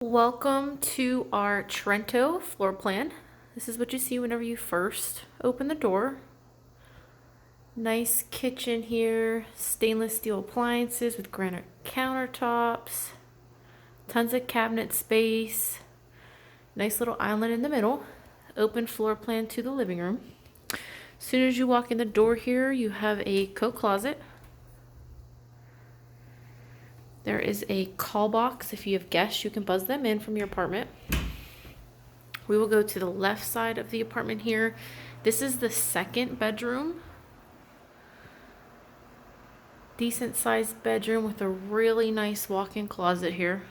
Welcome to our Trento floor plan. This is what you see whenever you first open the door. Nice kitchen here, stainless steel appliances with granite countertops, tons of cabinet space, nice little island in the middle, open floor plan to the living room. As soon as you walk in the door here, you have a coat closet. There is a call box. If you have guests, you can buzz them in from your apartment. We will go to the left side of the apartment here. This is the second bedroom. Decent sized bedroom with a really nice walk-in closet here.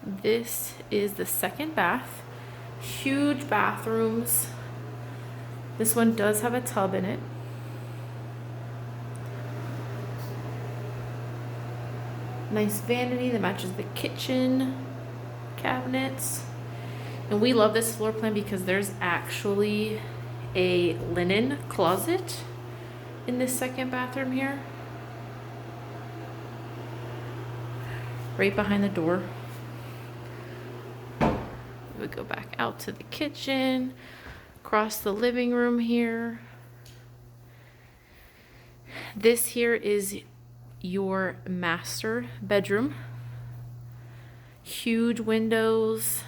This is the second bath. Huge bathrooms. This one does have a tub in it. Nice vanity that matches the kitchen cabinets. And we love this floor plan because there's actually a linen closet in this second bathroom here. Right behind the door. We would go back out to the kitchen, across the living room here. This here is your master bedroom. Huge windows.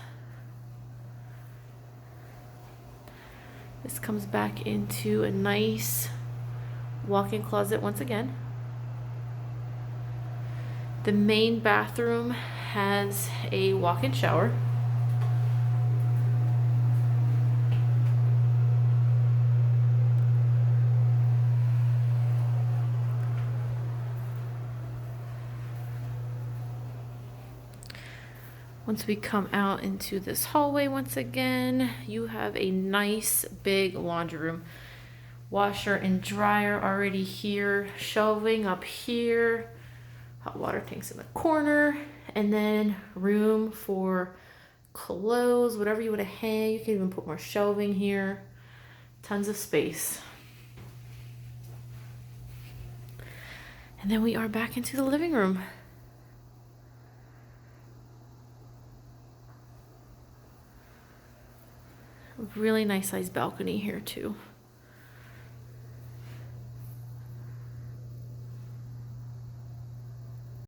This comes back into a nice walk-in closet once again. The main bathroom has a walk-in shower. Once we come out into this hallway once again, you have a nice big laundry room. Washer and dryer already here, shelving up here, hot water tanks in the corner, and then room for clothes, whatever you want to hang. You can even put more shelving here. Tons of space. And then we are back into the living room. Really nice sized balcony here too.